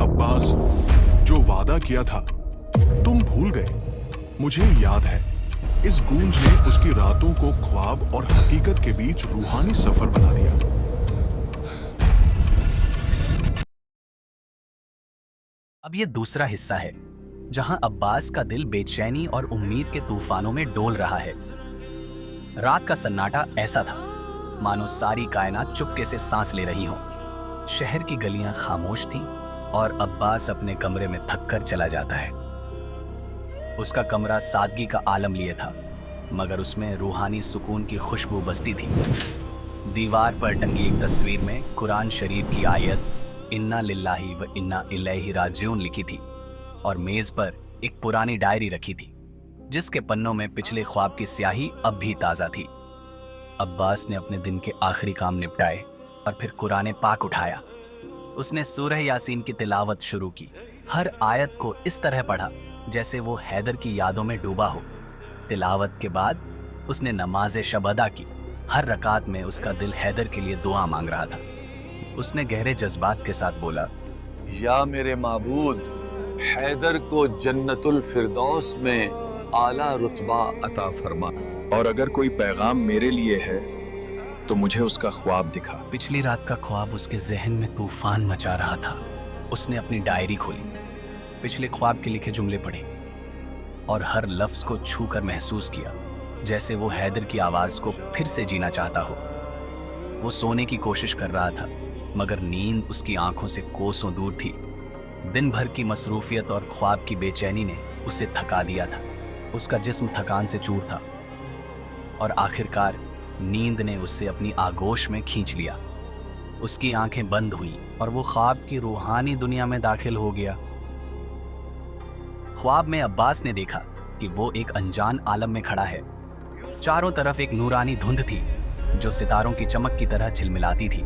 अब्बास, जो वादा किया था तुम भूल गए। मुझे याद है, इस गूंज ने उसकी रातों को ख्वाब और हकीकत के बीच रूहानी सफर बना दिया। अब ये दूसरा हिस्सा है जहां अब्बास का दिल बेचैनी और उम्मीद के तूफानों में डोल रहा है। रात का सन्नाटा ऐसा था मानो सारी कायनात चुपके से सांस ले रही हो। शहर की गलियां खामोश थीं और अब्बास अपने कमरे में थक कर चला जाता है। उसका कमरा सादगी का आलम लिए था, मगर उसमें रूहानी सुकून की खुशबू बसती थी। दीवार पर टंगी एक तस्वीर में कुरान शरीफ की आयत इन्ना लिल्लाही व इन्ना इलैहि राजिऊन लिखी थी और मेज पर एक पुरानी डायरी रखी थी जिसके पन्नों में पिछले ख्वाब की स्याही अब भी ताजा थी। अब्बास ने अपने दिन के आखिरी काम निपटाए और फिर कुरान पाक उठाया। उसने सूरह यासीन की तिलावत शुरू की। हर आयत को इस तरह पढ़ा जैसे वो हैदर की यादों में डूबा हो। तिलावत के बाद उसने नमाज शब अदा की। हर रकात में उसका दिल हैदर के लिए दुआ मांग रहा था। उसने गहरे जज्बात के साथ बोला, या मेरे माबूद, हैदर को जन्नतुल फिरदौस में आला रुतबा अता फरमा, और अगर कोई पैगाम मेरे लिए है तो मुझे उसका ख्वाब दिखा। पिछली रात का ख्वाब उसके जहन में तूफान मचा रहा था। उसने अपनी डायरी खोली, पिछले ख्वाब के लिखे जुमले पढ़े और हर लफ्ज को छूकर महसूस किया जैसे वो हैदर की आवाज को फिर से जीना चाहता हो। वो सोने की कोशिश कर रहा था, मगर नींद उसकी आंखों से कोसों दूर थी। दिन भर की मसरूफियत और ख्वाब की बेचैनी ने उसे थका दिया था। उसका जिस्म थकान से चूर था और आखिरकार नींद ने उसे अपनी आगोश में खींच लिया। उसकी आंखें बंद हुईं और वो ख्वाब की रूहानी दुनिया में दाखिल हो गया। ख्वाब में अब्बास ने देखा कि वो एक अनजान आलम में खड़ा है। चारों तरफ एक नूरानी धुंध थी जो सितारों की चमक की तरह झिलमिलाती थी।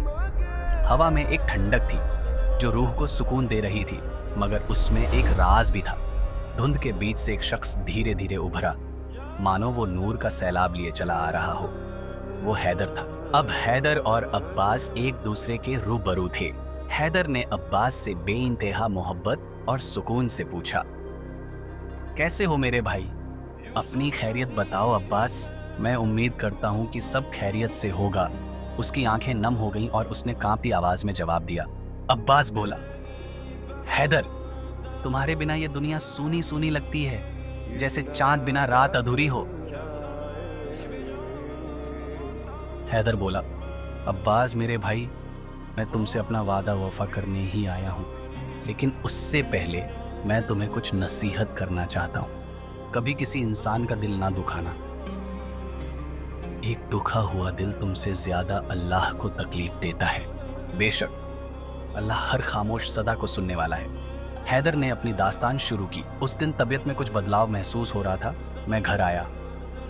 हवा में एक ठंडक थी जो रूह को सुकून दे रही थी, मगर उसमें एक राज भी था। धुंध के बीच से एक शख्स धीरे धीरे उभरा, मानो वो नूर का सैलाब लिए चला आ रहा हो। वो हैदर था। अब हैदर और अब्बास एक दूसरे के रूबरू थे। हैदर ने अब्बास से बेइंतहा मोहब्बत और सुकून से पूछा, कैसे हो मेरे भाई? अपनी खैरियत बताओ अब्बास। मैं उम्मीद करता हूँ कि सब खैरियत से होगा। उसकी आंखें नम हो गईं और उसने कांपती आवाज में जवाब दिया। अब्बास बोला, हैदर, तुम्हारे बिना ये दुनिया सूनी सूनी लगती है, जैसे चांद बिना रात अधूरी हो। हैदर बोला, अब्बास मेरे भाई, मैं तुमसे अपना वादा वफा करने ही आया हूं, लेकिन उससे पहले मैं तुम्हें कुछ नसीहत करना चाहता हूं। कभी किसी इंसान का दिल ना दुखाना। एक दुखा हुआ दिल तुमसे ज्यादा अल्लाह को तकलीफ देता है। बेशक अल्लाह हर खामोश सदा को सुनने वाला है। हैदर ने अपनी दास्तान शुरू की। उस दिन तबीयत में कुछ बदलाव महसूस हो रहा था। मैं घर आया,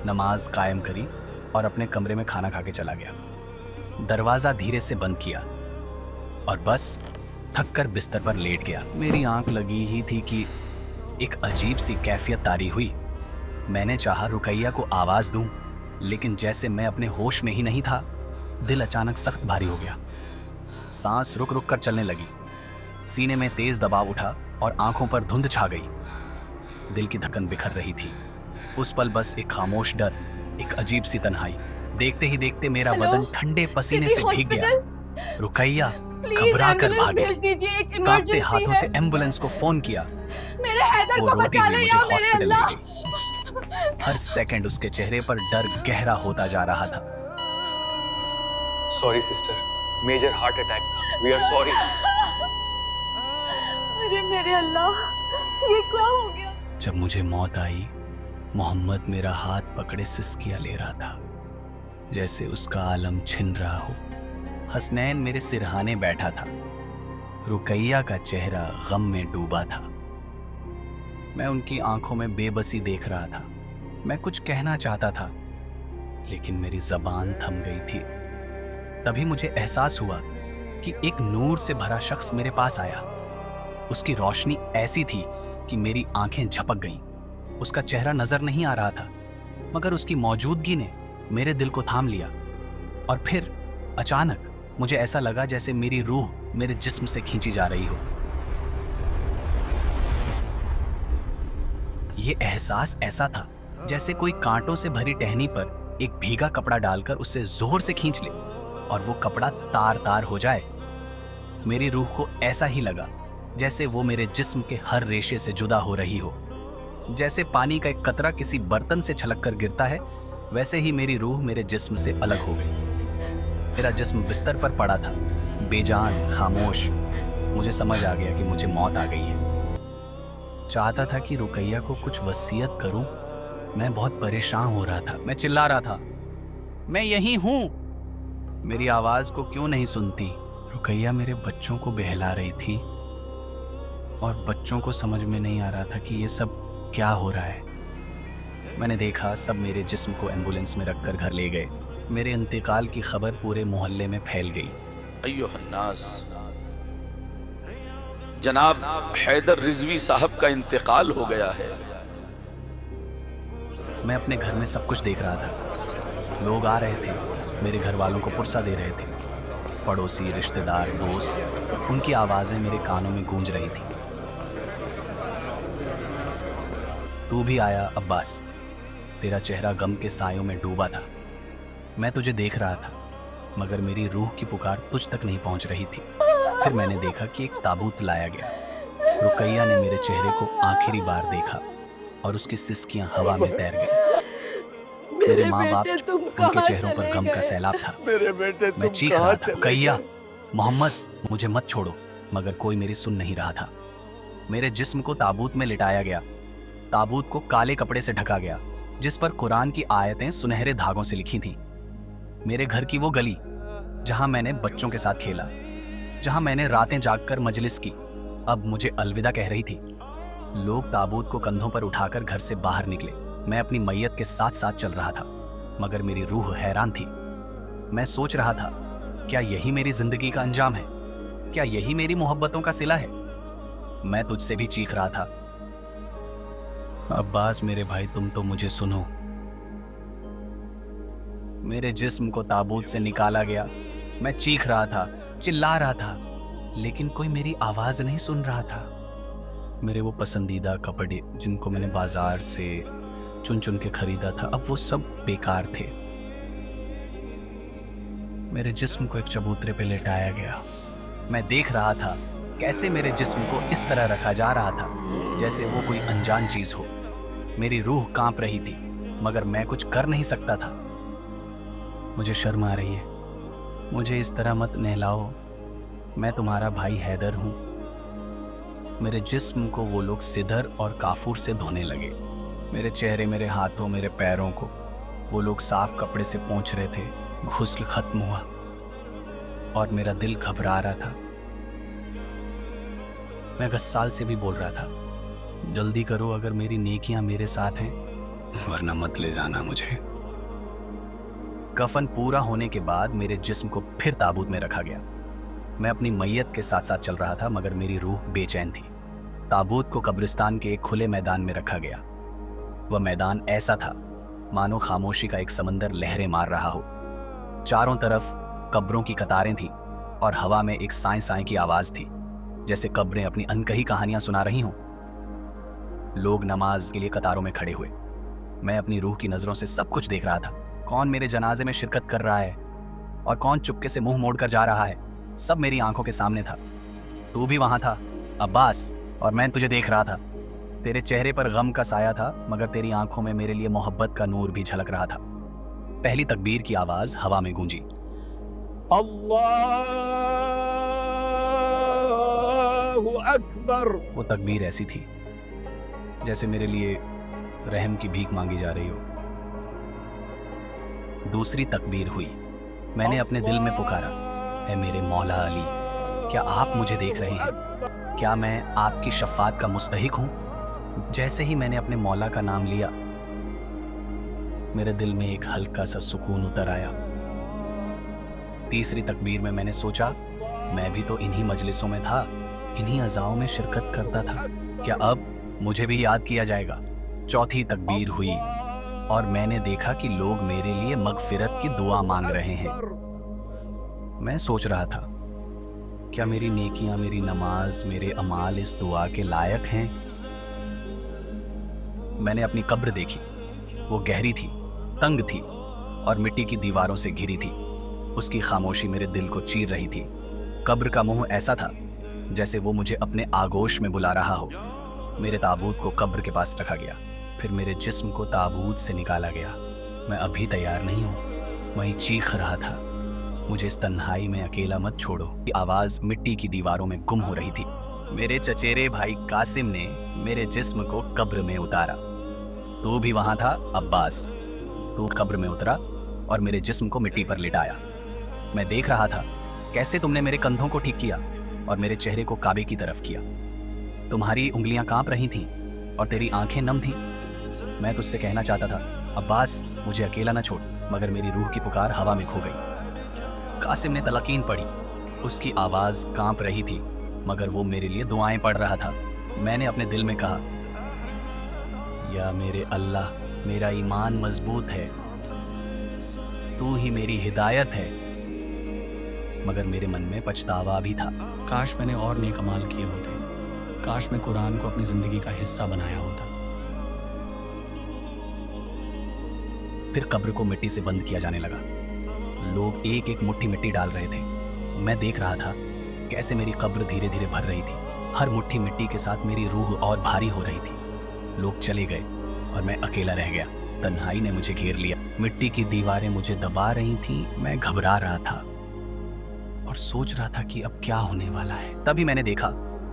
नमाज कायम करी और अपने कमरे में खाना खा के चला गया। दरवाजा धीरे से बंद किया और बस थक कर बिस्तर पर लेट गया। मेरी आंख लगी ही थी कि एक अजीब सी कैफियत तारी हुई। मैंने चाहा रुकैया को आवाज दूं, लेकिन जैसे मैं अपने होश में ही नहीं था, दिल अचानक सख्त भारी हो गया। सांस रुक रुक कर चलने लगी। सीने में तेज दबाव उठा और आंखों पर धुंध छा गई। दिल की धड़कन बिखर रही थी। उस पल बस एक खामोश डर, एक अजीब सी तन्हाई। देखते ही देखते मेरा बदन ठंडे पसीने से भीग गया। रुकैया घबरा कर भागी। कांपते हाथों से एम्बुलेंस को फोन किया। मेरे हैदर को बचा ले या मेरे अल्लाह। हर सेकंड उसके चेहरे पर डर गहरा होता जा रहा था। Sorry sister, major heart attack था। We are sorry. अरे मेरे अल्लाह, ये क्या हो गया? जब मुझे मौत आई, मोहम्मद मेरा हाथ पकड़े सिसकियां ले रहा था, जैसे उसका आलम छिन रहा हो। हसनैन मेरे सिरहाने बैठा था। रुकैया का चेहरा गम में डूबा था। मैं उनकी आंखों में बेबसी देख रहा था। मैं कुछ कहना चाहता था, लेकिन मेरी जबान थम गई थी। तभी मुझे एहसास हुआ कि एक नूर से भरा शख्स मेरे पास आया। उसकी रोशनी ऐसी थी कि मेरी आंखें झपक गईं। उसका चेहरा नजर नहीं आ रहा था, मगर उसकी मौजूदगी ने मेरे दिल को थाम लिया। और फिर अचानक मुझे ऐसा लगा जैसे मेरी रूह मेरे जिस्म से खींची जा रही हो। ये एहसास ऐसा था जैसे कोई कांटों से भरी टहनी पर एक भीगा कपड़ा डालकर उसे जोर से खींच ले और वो कपड़ा तार तार हो जाए। मेरी रूह को ऐसा ही लगा जैसे वो मेरे जिस्म के हर रेशे से जुदा हो रही हो। जैसे पानी का एक कतरा किसी बर्तन से छलक कर गिरता है, वैसे ही मेरी रूह मेरे जिस्म से अलग हो गई। मेरा जिस्म बिस्तर पर पड़ा था, बेजान, खामोश। मुझे समझ आ गया कि मुझे मौत आ गई है। चाहता था कि रुकैया को कुछ वसीयत करूं। मैं बहुत परेशान हो रहा था। मैं चिल्ला रहा था, मैं यहीं हूं। मेरी आवाज को क्यों नहीं सुनती? रुकैया मेरे बच्चों को बहला रही थी और बच्चों को समझ में नहीं आ रहा था कि ये सब क्या हो रहा है। मैंने देखा सब मेरे जिस्म को एम्बुलेंस में रखकर घर ले गए। मेरे इंतकाल की खबर पूरे मोहल्ले में फैल गई। अय्युहन्नास, जनाब हैदर रिजवी साहब का इंतकाल हो गया है। मैं अपने घर में सब कुछ देख रहा था। लोग आ रहे थे, मेरे घर वालों को पुरसा दे रहे थे। पड़ोसी, रिश्तेदार, दोस्त, उनकी आवाजें मेरे कानों में गूंज रही थी। तू भी आया अब्बास। तेरा चेहरा गम के सायों में डूबा था। मैं तुझे देख रहा था, मगर मेरी रूह की पुकार तुझ तक नहीं पहुंच रही थी। फिर मैंने देखा कि एक ताबूत लाया गया। रुकैया ने मेरे चेहरे को आखिरी बार देखा और उसकी सिसकियां हवा में तैर गईं। मेरे माँ बाप, उनके चेहरों पर गम का सैलाब था। मैं चीख रहा था, रुकैया, मोहम्मद, मुझे मत छोड़ो, मगर कोई मेरी सुन नहीं रहा था। मेरे जिस्म को ताबूत में लिटाया गया। ताबूत को काले कपड़े से ढका गया जिस पर कुरान की आयतें सुनहरे धागों से लिखी थीं। मेरे घर की वो गली जहां मैंने बच्चों के साथ खेला, जहां मैंने रातें जागकर मजलिस की, अब मुझे अलविदा कह रही थी। लोग ताबूत को कंधों पर उठाकर घर से बाहर निकले। मैं अपनी मैयत के साथ साथ चल रहा था, मगर मेरी रूह हैरान थी। मैं सोच रहा था, क्या यही मेरी जिंदगी का अंजाम है? क्या यही मेरी मोहब्बतों का सिला है? मैं तुझसे भी चीख रहा था, अब्बास मेरे भाई, तुम तो मुझे सुनो। मेरे जिस्म को ताबूत से निकाला गया। मैं चीख रहा था, चिल्ला रहा था, लेकिन कोई मेरी आवाज नहीं सुन रहा था। मेरे वो पसंदीदा कपड़े जिनको मैंने बाजार से चुन चुन के खरीदा था, अब वो सब बेकार थे। मेरे जिस्म को एक चबूतरे पे लेटाया गया। मैं देख रहा था कैसे मेरे जिस्म को इस तरह रखा जा रहा था जैसे वो कोई अनजान चीज हो। मेरी रूह कांप रही थी, मगर मैं कुछ कर नहीं सकता था। मुझे शर्म आ रही है, मुझे इस तरह मत नहलाओ। मैं तुम्हारा भाई हैदर हूं। मेरे जिस्म को वो लोग सिदर और काफूर से धोने लगे। मेरे चेहरे, मेरे हाथों, मेरे पैरों को वो लोग साफ कपड़े से पोंछ रहे थे। गुस्ल खत्म हुआ और मेरा दिल घबरा रहा था। मैं गस्साल से भी बोल रहा था, जल्दी करो अगर मेरी नेकियां मेरे साथ हैं, वरना मत ले जाना मुझे। कफन पूरा होने के बाद मेरे जिस्म को फिर ताबूत में रखा गया। मैं अपनी मैयत के साथ साथ चल रहा था, मगर मेरी रूह बेचैन थी। ताबूत को कब्रिस्तान के एक खुले मैदान में रखा गया। वह मैदान ऐसा था मानो खामोशी का एक समंदर लहरें मार रहा हो। चारों तरफ कब्रों की कतारें थी और हवा में एक साएं साएं की आवाज थी, जैसे कब्रें अपनी अनकही कहानियां सुना रही हों। लोग नमाज के लिए कतारों में खड़े हुए। मैं अपनी रूह की नजरों से सब कुछ देख रहा था। कौन मेरे जनाजे में शिरकत कर रहा है और कौन चुपके से मुंह मोड़कर जा रहा है, सब मेरी आंखों के सामने था। तू भी वहां था अब्बास, और मैं तुझे देख रहा था। तेरे चेहरे पर गम का साया था, मगर तेरी आंखों में मेरे लिए मोहब्बत का नूर भी झलक रहा था। पहली तकबीर की आवाज हवा में गूंजी। अल्लाहु अकबर। वो तकबीर ऐसी थी जैसे मेरे लिए रहम की भीख मांगी जा रही हो। दूसरी तकबीर हुई। मैंने अपने दिल में पुकारा, ऐ मेरे मौला अली, क्या आप मुझे देख रहे हैं? क्या मैं आपकी शफात का मुस्तहिक हूं? जैसे ही मैंने अपने मौला का नाम लिया, मेरे दिल में एक हल्का सा सुकून उतर आया। तीसरी तकबीर में मैंने सोचा, मैं भी तो इन्हीं मजलिसों में था, इन्हीं अज़ाओं में शिरकत करता था, क्या अब मुझे भी याद किया जाएगा? चौथी तकबीर हुई और मैंने देखा कि लोग मेरे लिए मगफिरत की दुआ मांग रहे हैं। मैं सोच रहा था, क्या मेरी नेकियां, मेरी नमाज, मेरे अमाल इस दुआ के लायक हैं? मैंने अपनी कब्र देखी। वो गहरी थी, तंग थी और मिट्टी की दीवारों से घिरी थी। उसकी खामोशी मेरे दिल को चीर रही थी। कब्र का मुंह ऐसा था जैसे वो मुझे अपने आगोश में बुला रहा हो। मेरे ताबूत को कब्र के पास रखा गया, फिर मेरे जिस्म को ताबूत से निकाला गया। मैं अभी तैयार नहीं हूँ। वहीं चीख रहा था, मुझे इस तन्हाई में अकेला मत छोड़ो। की आवाज मिट्टी की दीवारों में गुम हो रही थी। मेरे चचेरे भाई कासिम ने मेरे जिस्म को कब्र में उतारा। तू भी वहां था अब्बास। तू कब्र में उतरा और मेरे जिस्म को मिट्टी पर लिटाया। मैं देख रहा था कैसे तुमने मेरे कंधों को ठीक किया और मेरे चेहरे को काबे की तरफ किया। तुम्हारी उंगलियां कांप रही थीं और तेरी आंखें नम थीं। मैं तुझसे कहना चाहता था, अब्बास मुझे अकेला न छोड़, मगर मेरी रूह की पुकार हवा में खो गई। कासिम ने तलकीन पढ़ी। उसकी आवाज कांप रही थी, मगर वो मेरे लिए दुआएं पढ़ रहा था। मैंने अपने दिल में कहा, या मेरे अल्लाह, मेरा ईमान मजबूत है, तू ही मेरी हिदायत है। मगर मेरे मन में पछतावा भी था। काश मैंने और नेक अमाल किए होते। काश मैं कुरान को अपनी जिंदगी का हिस्सा बनाया होता। फिर कब्र को मिट्टी से बंद किया जाने लगा। लोग एक एक मुट्ठी मिट्टी डाल रहे थे। मैं देख रहा था कैसे मेरी कब्र धीरे धीरे भर रही थी। हर मुट्ठी मिट्टी के साथ मेरी रूह और भारी हो रही थी। लोग चले गए और मैं अकेला रह गया। तन्हाई ने मुझे घेर लिया। मिट्टी की दीवारें मुझे दबा रही थी। मैं घबरा रहा था और सोच रहा था कि अब क्या होने वाला है। तभी मैंने देखा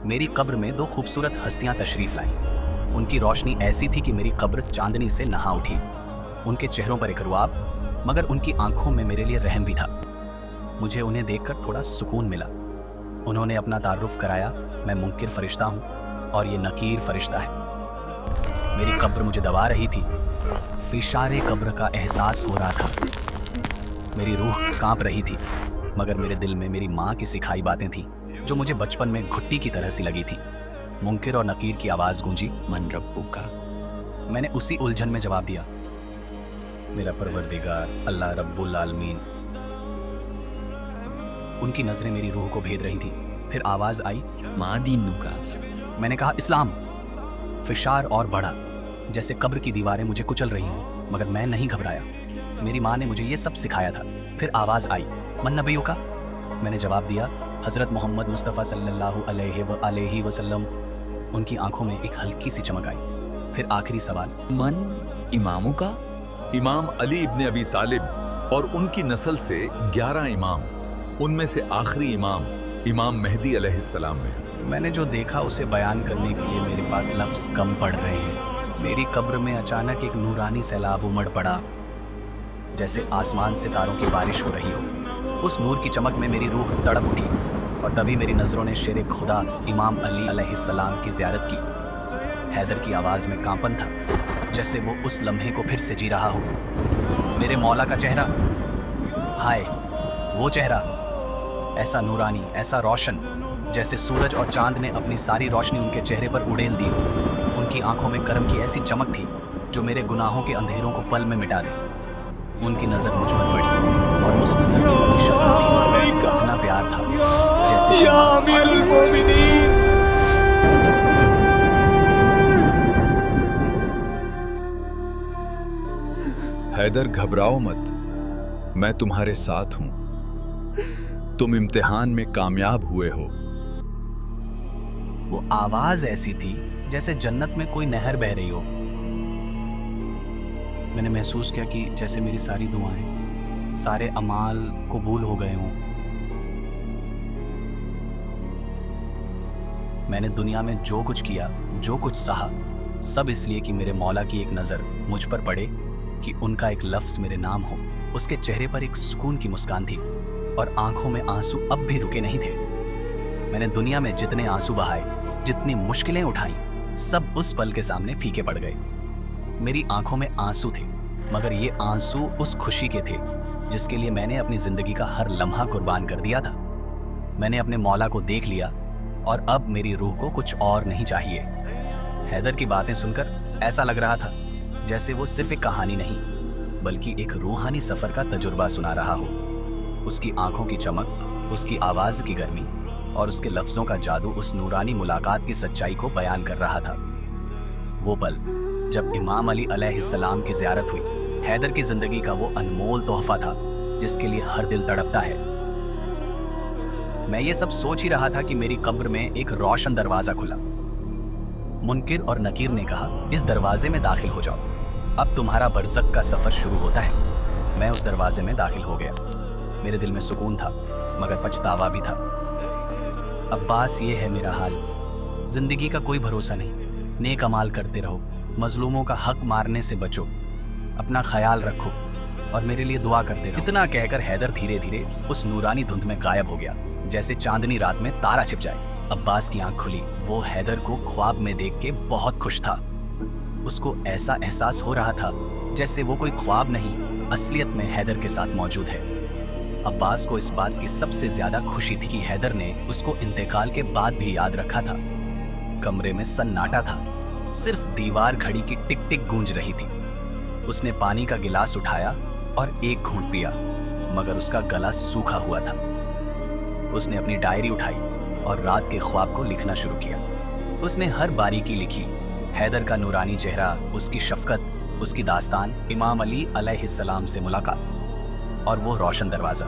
मेरी कब्र में दो खूबसूरत हस्तियां तशरीफ लाईं। उनकी रोशनी ऐसी थी कि मेरी कब्र चांदनी से नहा उठी। उनके चेहरों पर एक रुआब, मगर उनकी आंखों में मेरे लिए रहम भी था। मुझे उन्हें देखकर थोड़ा सुकून मिला। उन्होंने अपना तारुफ कराया, मैं मुनकिर फरिश्ता हूँ और ये नकीर फरिश्ता है। मेरी कब्र मुझे दबा रही थी। फिशारे कब्र का एहसास हो रहा था। मेरी रूह कांप रही थी, मगर मेरे दिल में मेरी माँ की सिखाई बातें थीं जो मुझे बचपन में घुट्टी की तरह सी लगी थी। मुनकिर और नकीर की आवाज गूंजी, मन रब्बू का। मैंने उसी उलझन में जवाब दिया, मेरा परवरदिगार अल्लाह रब्बुल आलमीन। उनकी नजरें मेरी रूह को भेद रही थी। फिर आवाज आई, माँ दीन का। मैंने कहा, इस्लाम। फिशार और बढ़ा, जैसे कब्र की दीवारें मुझे कुचल रही हों, मगर मैं नहीं घबराया। मेरी माँ ने मुझे ये सब सिखाया था। फिर आवाज आई, मन नबियों का। मैंने जवाब दिया, हजरत मोहम्मद मुस्तफ़ा सल्लल्लाहु अलैहि वसल्लम। उनकी आंखों में एक हल्की सी चमक आई। फिर आखिरी सवाल, मन इमामों का। इमाम अली इब्ने अबी तालिब और उनकी नस्ल से 11 इमाम, उनमें से आखिरी इमाम इमाम मेहदी अलैहिस्सलाम में। मैंने जो देखा उसे बयान करने के लिए मेरे पास लफ्ज़ कम पड़ रहे हैं। मेरी कब्र में अचानक एक नूरानी सैलाब उमड़ पड़ा, जैसे आसमान से तारों की बारिश हो रही हो। उस नूर की चमक में मेरी रूह तड़प उठी और तभी मेरी नज़रों ने शेर खुदा इमाम अली अलैहिस्सलाम की ज़ियारत की। हैदर की आवाज़ में कांपन था, जैसे वो उस लम्हे को फिर से जी रहा हो। मेरे मौला का चेहरा, हाय वो चेहरा, ऐसा नूरानी, ऐसा रोशन, जैसे सूरज और चांद ने अपनी सारी रोशनी उनके चेहरे पर उड़ेल दी हो। उनकी आंखों में करम की ऐसी चमक थी जो मेरे गुनाहों के अंधेरों को पल में मिटा दे। उनकी नजर मुझ पर पड़ी और उस नजर में इतनी शफ़क़त थी, इतना प्यार था, जैसे या अमीरुल मोमिनीन। हैदर, घबराओ मत, मैं तुम्हारे साथ हूं। तुम इम्तिहान में कामयाब हुए हो। वो आवाज ऐसी थी जैसे जन्नत में कोई नहर बह रही हो। मैंने महसूस किया कि जैसे मेरी सारी दुआएं, सारे अमाल कबूल हो गए हों। मैंने दुनिया में जो कुछ किया, जो कुछ सहा, सब इसलिए कि मेरे मौला की एक नज़र मुझ पर पड़े, कि उनका एक लफ्ज़ मेरे नाम हो। उसके चेहरे पर एक सुकून की मुस्कान थी और आंखों में आंसू अब भी रुके नहीं थे। मैंने दुनिया में जितने आंसू बहाए, जितनी मुश्किलें उठाई, सब उस पल के सामने फीके पड़ गए। मेरी आंखों में आंसू थे, मगर ये आंसू उस खुशी के थे जिसके लिए मैंने अपनी जिंदगी का हर लम्हा कुर्बान कर दिया था। मैंने अपने मौला को देख लिया और अब मेरी रूह को कुछ और नहीं चाहिए। हैदर की बातें सुनकर ऐसा लग रहा था जैसे वो सिर्फ एक कहानी नहीं, बल्कि एक रूहानी सफर का तजुर्बा सुना रहा हो। उसकी आंखों की चमक, उसकी आवाज की गर्मी और उसके लफ्जों का जादू उस नूरानी मुलाकात की सच्चाई को बयान कर रहा था। वो पल जब इमाम अली अलैहिस्सलाम की ज़ियारत हुई, हैदर की जिंदगी का वो अनमोल तोहफा था जिसके लिए हर दिल तड़पता है। मैं ये सब सोच ही रहा था कि मेरी कब्र में एक रोशन दरवाजा खुला। मुनकिर और नकीर ने कहा, इस दरवाजे में दाखिल हो जाओ, अब तुम्हारा बरज़ख का सफर शुरू होता है। मैं उस दरवाजे में दाखिल हो गया। मेरे दिल में सुकून था मगर पछतावा भी था। अब्बास, ये है मेरा हाल। जिंदगी का कोई भरोसा नहीं। नेक अमाल करते रहो, मजलूमों का हक मारने से बचो, अपना ख्याल रखो और मेरे लिए दुआ करते रहो। इतना कहकर हैदर धीरे धीरे उस नूरानी धुंध में गायब हो गया, जैसे चांदनी रात में तारा छिप जाए। अब्बास की आंख खुली। वो हैदर को ख्वाब में देख के बहुत खुश था। उसको ऐसा एहसास हो रहा था जैसे वो कोई ख्वाब नहीं, असलियत में हैदर के साथ मौजूद है। अब्बास को इस बात की सबसे ज्यादा खुशी थी कि हैदर ने उसको इंतकाल के बाद भी याद रखा था। कमरे में सन्नाटा था, सिर्फ दीवार घड़ी की टिक टिक गूंज रही थी। उसने पानी का गिलास उठाया और एक घूंट पिया, मगर उसका गला सूखा हुआ था। उसने अपनी डायरी उठाई और रात के ख्वाब को लिखना शुरू किया। उसने हर बारीकी लिखी, हैदर का नूरानी चेहरा, उसकी शफकत, उसकी दास्तान, इमाम अली अलैहिस्सलाम से मुलाकात और वो रोशन दरवाजा।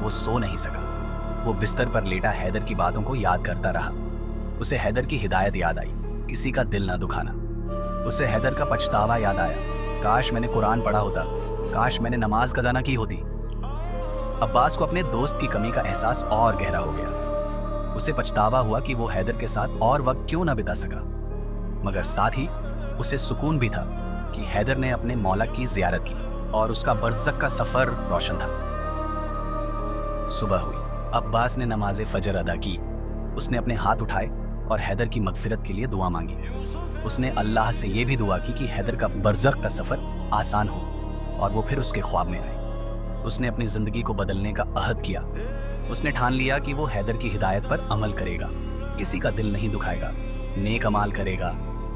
वो सो नहीं सका। वो बिस्तर पर लेटा हैदर की बातों को याद करता रहा। उसे हैदर की हिदायत याद आई, किसी का दिल ना दुखाना। उसे हैदर का पछतावा याद आया, काश मैंने कुरान पढ़ा होता, काश मैंने नमाज कज़ा ना की होती। अब्बास को अपने दोस्त की कमी का एहसास और गहरा हो गया। उसे पछतावा हुआ कि वो हैदर के साथ और वक्त क्यों ना बिता सका, मगर साथ ही उसे सुकून भी था कि हैदर ने अपने मौला की जियारत की और उसका बरज़ख का सफर रोशन था। सुबह हुई। अब्बास ने नमाज फजर अदा की। उसने अपने हाथ उठाए और हैदर की मगफिरत के लिए दुआ मांगी। उसने अल्लाह से यह भी दुआ की कि हैदर का बरज़ख का सफर आसान हो और वो फिर उसके ख्वाब में आए। उसने अपनी जिंदगी को बदलने का अहद किया। उसने ठान लिया कि वो हैदर की हिदायत पर अमल करेगा, किसी का दिल नहीं दुखाएगा, नेक अमाल करेगा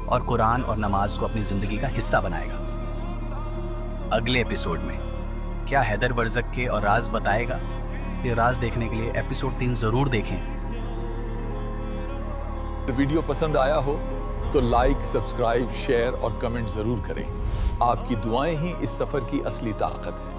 और कुरान और नमाज को अपनी जिंदगी का हिस्सा बनाएगा। अगले एपिसोड में क्या हैदर बरज़ख के और राज बताएगा? ये राज देखने के लिए एपिसोड 3 जरूर देखें। वीडियो पसंद आया हो तो लाइक, सब्सक्राइब, शेयर और कमेंट जरूर करें। आपकी दुआएं ही इस सफर की असली ताकत है।